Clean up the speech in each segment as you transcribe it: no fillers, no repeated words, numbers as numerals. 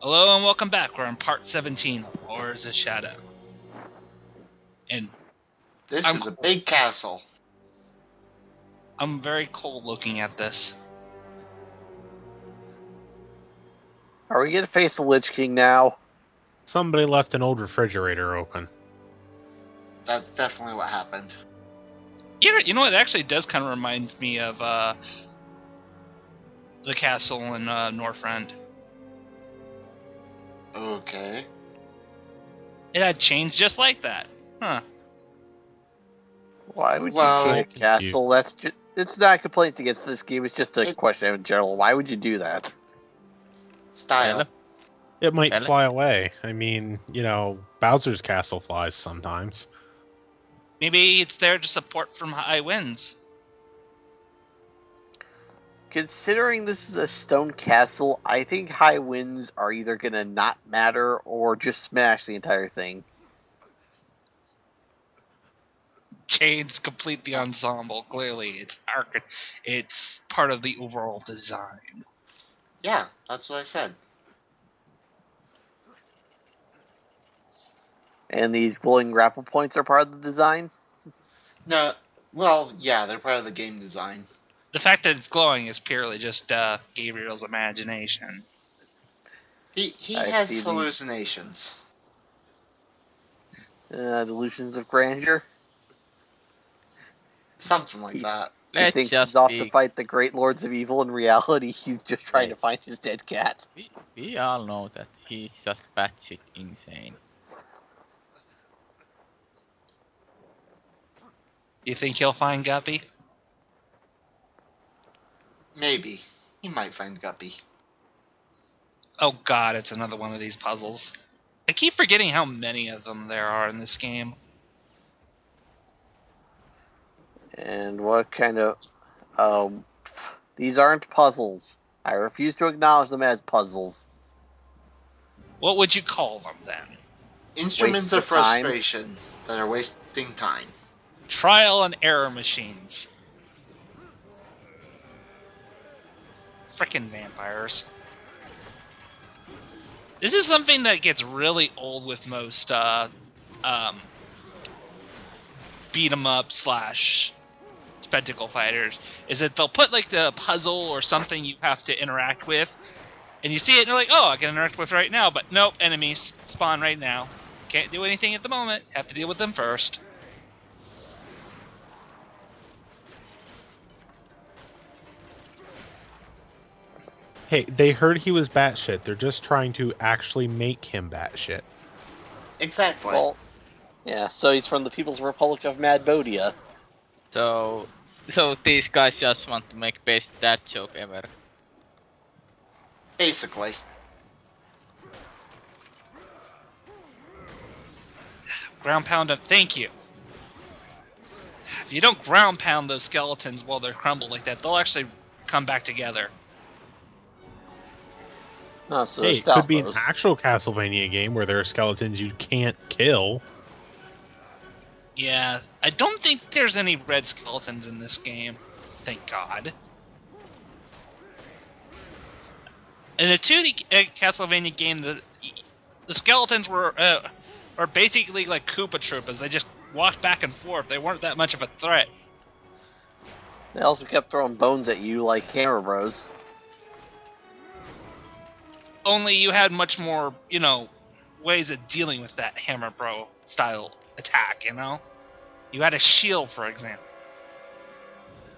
Hello and welcome back. We're on part 17 of Horrors of Shadow. And This I'm is a big castle. I'm very cold looking at this. Are we gonna face the Lich King now? Somebody left an old refrigerator open. That's definitely what happened. You know what? It actually does kind of remind me of the castle in Northrend. Okay. It had chains just like that. Huh. Why would Well, you take a castle? That's just, it's not a complaint against this game. It's just a question in general. Why would you do that? Style. It might Really? fly away. I mean, Bowser's castle flies sometimes. Maybe it's there to support from high winds. Considering this is a stone castle, I think high winds are either gonna not matter or just smash the entire thing. Chains complete the ensemble. Clearly, it's part of the overall design. Yeah, that's what I said. And these glowing grapple points are part of the design. No, well, yeah, they're part of the game design. The fact that it's glowing is purely just Gabriel's imagination. He I has see the- hallucinations. Delusions of grandeur. Something like that. He Let's thinks just he's off be, to fight the great lords of evil. In reality, he's just trying to find his dead cat. we all know that he's just batshit insane. You think he'll find Guppy? Maybe. He might find Guppy. Oh god, it's another one of these puzzles. I keep forgetting how many of them there are in this game. And what kind of... these aren't puzzles. I refuse to acknowledge them as puzzles. What would you call them then? Instruments Waste of of time. frustration that are wasting time. Trial and error machines. Frickin' vampires. This is something that gets really old with most beat 'em up slash spectacle fighters, is that they'll put like the puzzle or something you have to interact with, and you see it and you're like, oh, I can interact with right now, but nope, enemies spawn right now. Can't do anything at the moment, have to deal with them first. Hey, they heard he was batshit. They're just trying to actually make him batshit. Exactly. Well, yeah, so he's from the People's Republic of Madbodia. So these guys just want to make best dad joke ever. Basically. Ground pound them. Thank you. If you don't ground pound those skeletons while they're crumbled like that, they'll actually come back together. No, so Hey, it could be an Stalfos. actual Castlevania game where there are skeletons you can't kill. Yeah, I don't think there's any red skeletons in this game. Thank God. In a 2D Castlevania game, the skeletons are basically like Koopa Troopas. They just walked back and forth. They weren't that much of a threat. They also kept throwing bones at you like Hammer Bros. Only you had much more, ways of dealing with that Hammer Bro style attack, You had a shield, for example.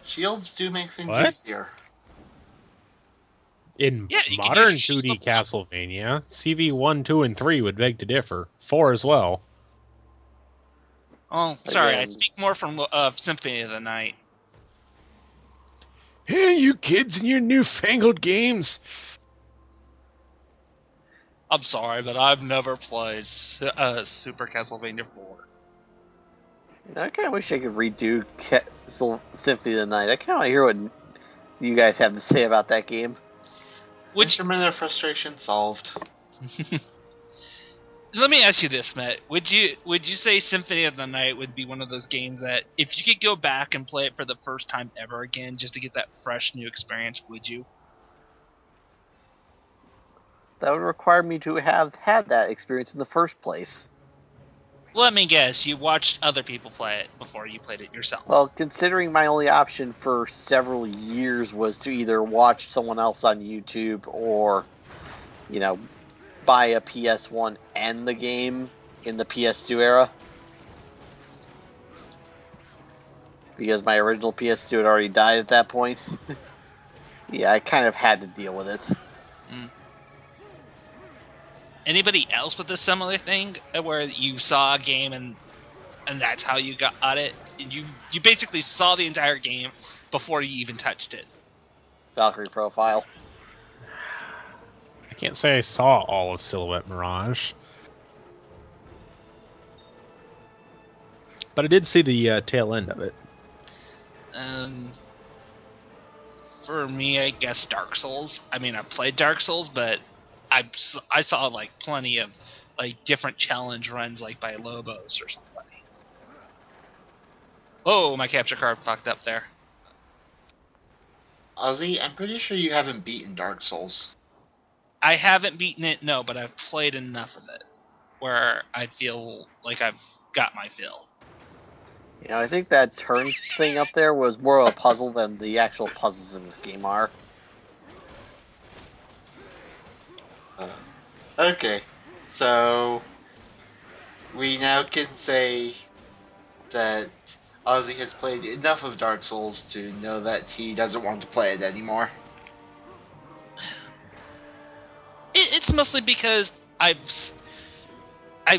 Shields do make things What? easier. In Yeah, you can modern use 2D shield. Castlevania, CV1, 2, and 3 would beg to differ. 4 as well. Oh, sorry, I Again, speak more from Symphony of the Night. Hey, you kids and your newfangled games! I'm sorry, but I've never played Super Castlevania 4. I kind of wish I could redo Symphony of the Night. I kind of want to hear what you guys have to say about that game. Instrument of frustration solved. Let me ask you this, Matt. Would you say Symphony of the Night would be one of those games that if you could go back and play it for the first time ever again just to get that fresh new experience, would you? That would require me to have had that experience in the first place. Let me guess, you watched other people play it before you played it yourself. Well, considering my only option for several years was to either watch someone else on YouTube or, buy a PS1 and the game in the PS2 era. Because my original PS2 had already died at that point. Yeah, I kind of had to deal with it. Anybody else with a similar thing where you saw a game and that's how you got it? You basically saw the entire game before you even touched it. Valkyrie Profile. I can't say I saw all of Silhouette Mirage. But I did see the tail end of it. For me, I guess Dark Souls. I mean, I played Dark Souls, but I saw like plenty of like different challenge runs, like by Lobos or somebody. Oh, my capture card fucked up there. Ozzy, I'm pretty sure you haven't beaten Dark Souls. I haven't beaten it, no, but I've played enough of it where I feel like I've got my fill. I think that turn thing up there was more of a puzzle than the actual puzzles in this game are. Okay, so we now can say that Ozzy has played enough of Dark Souls to know that he doesn't want to play it anymore. It's mostly because I've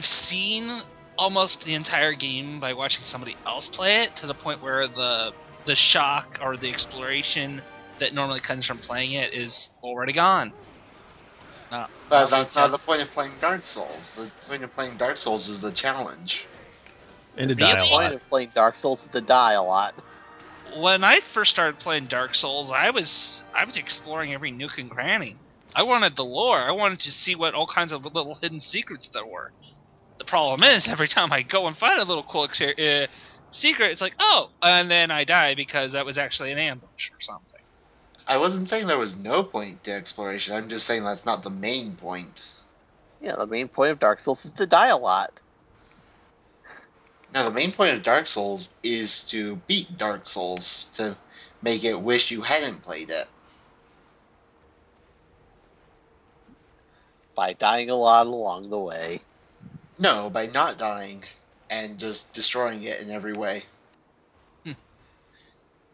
seen almost the entire game by watching somebody else play it, to the point where the shock or the exploration that normally comes from playing it is already gone. But that's not the point of playing Dark Souls. The point of playing Dark Souls is the challenge. And to Really? die a The point lot. of playing Dark Souls is to die a lot. When I first started playing Dark Souls, I was exploring every nook and cranny. I wanted the lore. I wanted to see what all kinds of little hidden secrets there were. The problem is, every time I go and find a little cool secret, it's like, oh, and then I die because that was actually an ambush or something. I wasn't saying there was no point to exploration. I'm just saying that's not the main point. Yeah, the main point of Dark Souls is to die a lot. Now, the main point of Dark Souls is to beat Dark Souls, to make it wish you hadn't played it. By dying a lot along the way. No, by not dying and just destroying it in every way.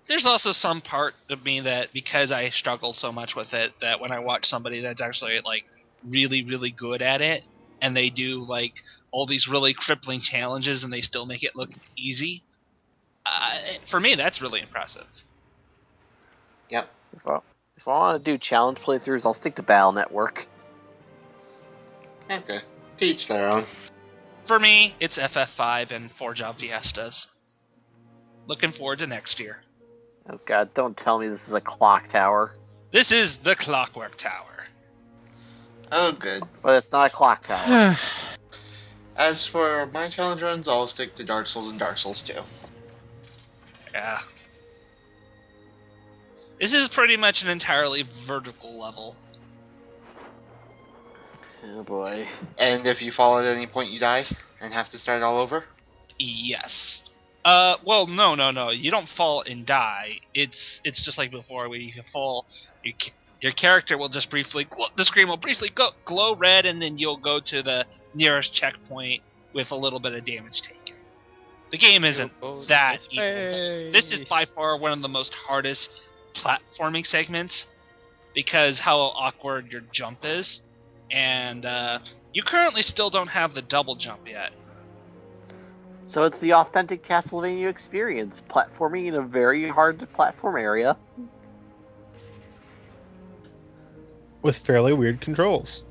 There's also some part of me that, because I struggled so much with it, that when I watch somebody that's actually like really, really good at it, and they do like all these really crippling challenges and they still make it look easy, for me that's really impressive. Yep. If I want to do challenge playthroughs, I'll stick to Battle Network. Okay. To each their own. For me, it's FF5 and Forge of Fiestas. Looking forward to next year. Oh god, don't tell me this is a clock tower. This is the Clockwork Tower. Oh, good. But it's not a clock tower. As for my challenge runs, I'll stick to Dark Souls and Dark Souls 2. Yeah. This is pretty much an entirely vertical level. Oh boy. And if you fall at any point, you die and have to start all over? Yes. Well, no. You don't fall and die. It's just like before, where you fall, your character will just briefly, the screen will briefly glow red, and then you'll go to the nearest checkpoint with a little bit of damage taken. The game isn't that evil. This is by far one of the most hardest platforming segments, because how awkward your jump is, and you currently still don't have the double jump yet. So it's the authentic Castlevania experience, platforming in a very hard to platform area. With fairly weird controls.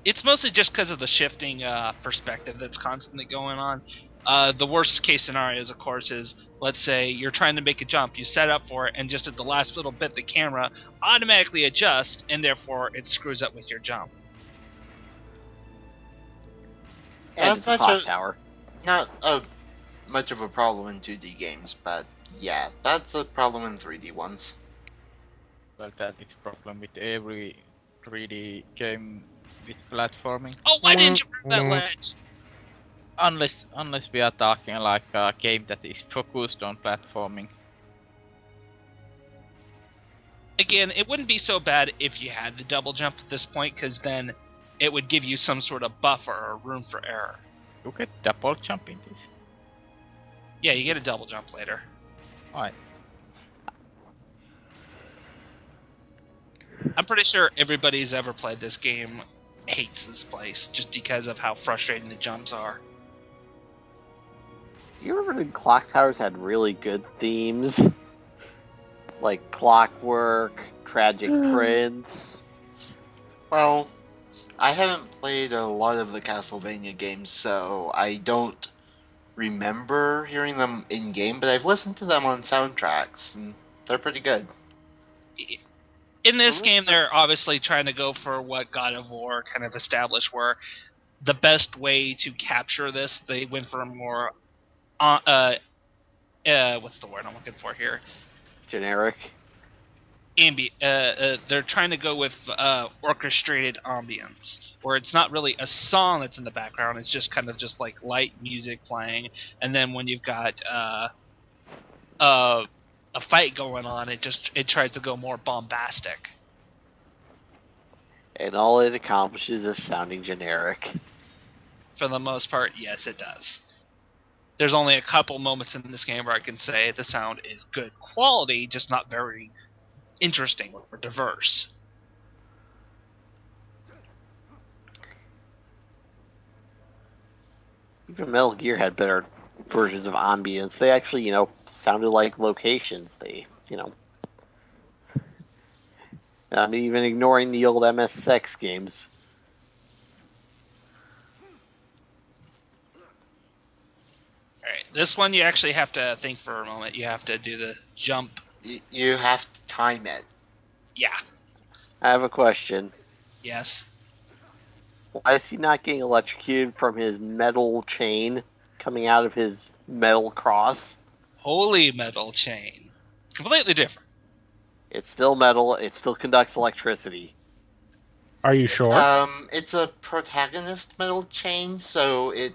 It's mostly just because of the shifting perspective that's constantly going on. The worst case scenarios, of course, is, let's say you're trying to make a jump, you set up for it, and just at the last little bit the camera automatically adjusts, and therefore it screws up with your jump. And That's it's a not clock a- tower. Not much of a problem in 2D games, but yeah, that's a problem in 3D ones. Well, that is a problem with every 3D game with platforming. Oh, why didn't you grab that ledge? Unless we are talking like a game that is focused on platforming. Again, it wouldn't be so bad if you had the double jump at this point, because then it would give you some sort of buffer or room for error. You get double jump in this. Yeah, you get a double jump later. Alright. I'm pretty sure everybody who's ever played this game hates this place just because of how frustrating the jumps are. Do you remember the Clock Towers had really good themes? Like Clockwork, Tragic Prince. Well, I haven't played a lot of the Castlevania games, so I don't remember hearing them in game, but I've listened to them on soundtracks, and they're pretty good. In this game, they're obviously trying to go for what God of War kind of established, where the best way to capture this, they went for a more, what's the word I'm looking for here? Generic. They're trying to go with orchestrated ambience, where it's not really a song that's in the background, it's just kind of just like light music playing, and then when you've got a fight going on, it tries to go more bombastic. And all it accomplishes is sounding generic. For the most part, yes, it does. There's only a couple moments in this game where I can say the sound is good quality, just not very interesting or diverse. Even Metal Gear had better versions of ambience. They actually, sounded like locations. They, even ignoring the old MSX games. Alright, this one you actually have to think for a moment. You have to do the jump. You have to time it. Yeah. I have a question. Yes. Why is he not getting electrocuted from his metal chain coming out of his metal cross? Holy metal chain. Completely different. It's still metal. It still conducts electricity. Are you sure? It's a protagonist metal chain, so it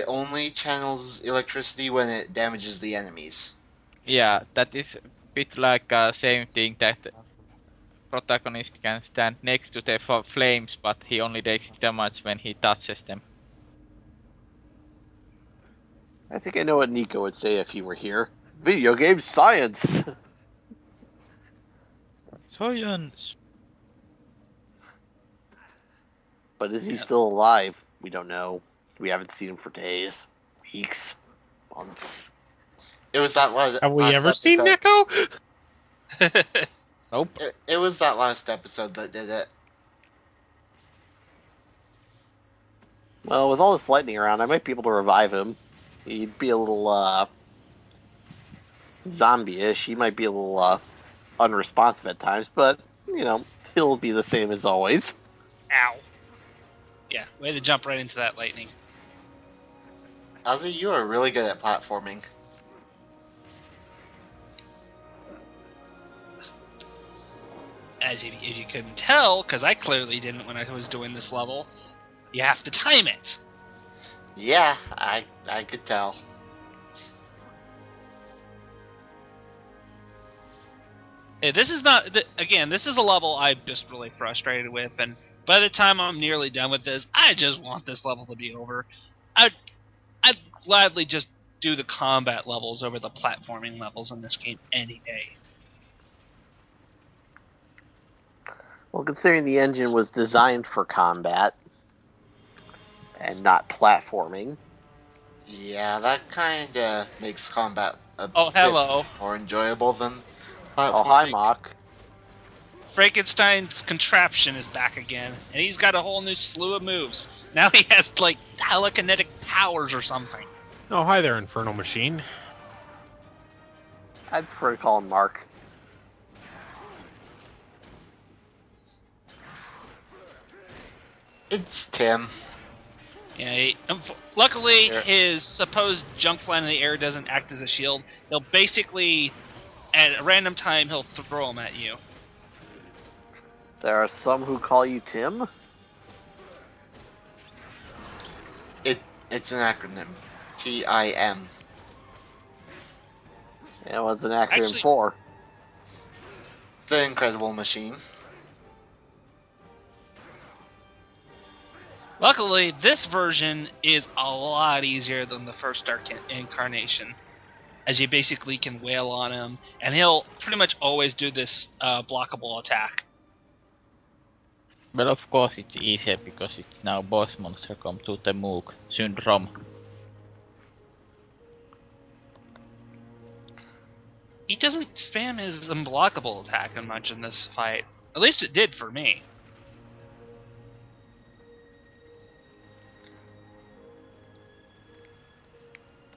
only channels electricity when it damages the enemies. Yeah, that is a bit like same thing that protagonist can stand next to the flames, but he only takes damage when he touches them. I think I know what Nico would say if he were here. Video game science! Science! But is he still alive? We don't know. We haven't seen him for days, weeks, months. It was that Have we last ever seen episode. Neko? Nope. It was that last episode that did it. Well, with all this lightning around, I might be able to revive him. He'd be a little, zombie-ish. He might be a little, unresponsive at times, but, he'll be the same as always. Ow. Yeah, way to jump right into that lightning. Ozzy, you are really good at platforming. As if you couldn't tell, because I clearly didn't when I was doing this level, you have to time it. Yeah, I could tell. Hey, this is not, again, this is a level I'm just really frustrated with, and by the time I'm nearly done with this, I just want this level to be over. I'd gladly just do the combat levels over the platforming levels in this game any day. Well, considering the engine was designed for combat and not platforming. Yeah, that kinda makes combat a Oh, hello. bit more enjoyable than platforming. Oh, hi, Mock. Frankenstein's contraption is back again, and he's got a whole new slew of moves. Now he has, like, telekinetic powers or something. Oh, hi there, Infernal Machine. I'd prefer to call him Mark. It's Tim. Yeah, luckily Yeah. his supposed jump flying in the air doesn't act as a shield. He'll basically, at a random time, he'll throw them at you. There are some who call you Tim. It's an acronym. TIM. And what's an acronym Actually- for? The Incredible Machine. Luckily, this version is a lot easier than the first Dark Incarnation, as you basically can wail on him, and he'll pretty much always do this blockable attack. Well, of course it's easier because it's now boss monster come to the Moog syndrome. He doesn't spam his unblockable attack much in this fight. At least it did for me.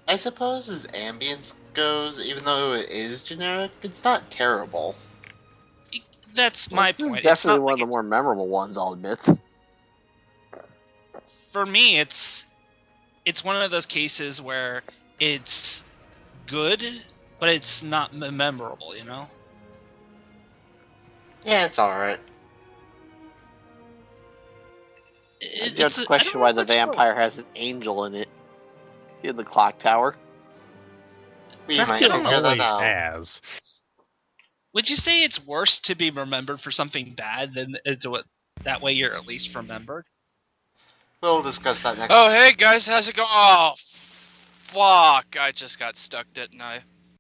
I suppose as ambience goes, even though it is generic, it's not terrible. That's my This is point. It's definitely not one like of the more memorable ones, I'll admit. for me, it's one of those cases where it's good, but it's not memorable. You know. Yeah, it's alright. You have to question why the vampire has an angel in it. In the clock tower. We might Dracula figure that always out. has. Would you say it's worse to be remembered for something bad than to it? That way, you're at least remembered. We'll discuss that next. Oh, hey guys, how's it going? Oh, fuck! I just got stuck, didn't I?